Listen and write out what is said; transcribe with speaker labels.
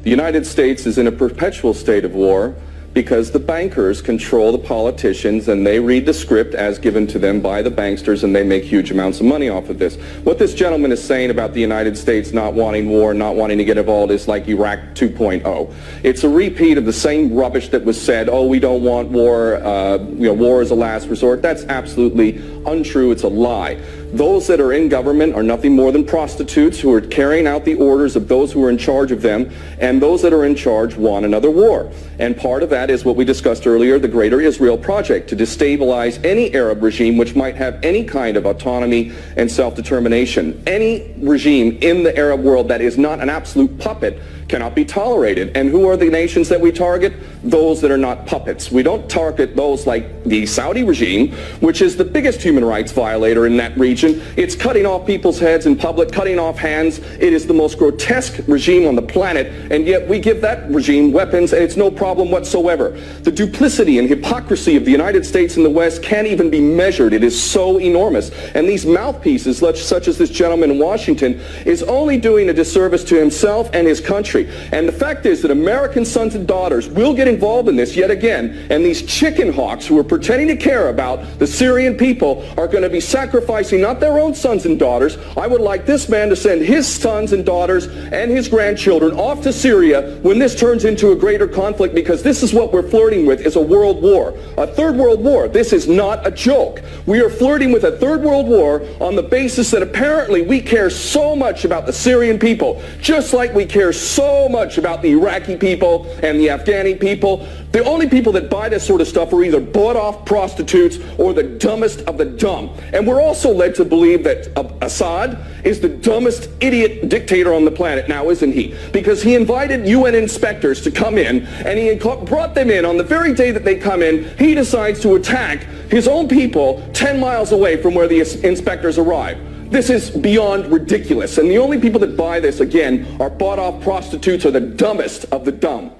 Speaker 1: The United States is in a perpetual state of war because the bankers control the politicians and they read the script as given to them by the banksters, and they make huge amounts of money off of this. What this gentleman is saying about the United States not wanting war, not wanting to get involved is like Iraq 2.0. It's a repeat of the same rubbish that was said, oh, we don't want war, war is a last resort. That's absolutely untrue. It's a lie. Those that are in government are nothing more than prostitutes who are carrying out the orders of those who are in charge of them, and those that are in charge want another war. And part of that is what we discussed earlier, the Greater Israel Project, to destabilize any Arab regime which might have any kind of autonomy and self-determination. Any regime in the Arab world that is not an absolute puppet cannot be tolerated. And who are the nations that we target? Those that are not puppets. We don't target those like the Saudi regime, which is the biggest human rights violator in that region. It's cutting off people's heads in public, cutting off hands. It is the most grotesque regime on the planet, and yet we give that regime weapons, and it's no problem whatsoever. The duplicity and hypocrisy of the United States and the West can't even be measured. It is so enormous. And these mouthpieces, such as this gentleman in Washington, is only doing a disservice to himself and his country. And the fact is that American sons and daughters will get involved in this yet again, and these chicken hawks who are pretending to care about the Syrian people are going to be sacrificing not their own sons and daughters. I would like this man to send his sons and daughters and his grandchildren off to Syria when this turns into a greater conflict, because this is what we're flirting with, is a world war, a third world war. This is not a joke. We are flirting with a third world war on the basis that apparently we care so much about the Syrian people, just like we care so much about the Iraqi people and the Afghani people. The only people that buy this sort of stuff are either bought-off prostitutes or the dumbest of the dumb. And we're also led to believe that Assad is the dumbest idiot dictator on the planet now, isn't he? Because he invited UN inspectors to come in, and he brought them in. On the very day that they come in, he decides to attack his own people 10 miles away from where the inspectors arrive. This is beyond ridiculous, and the only people that buy this, again, are bought-off prostitutes or the dumbest of the dumb.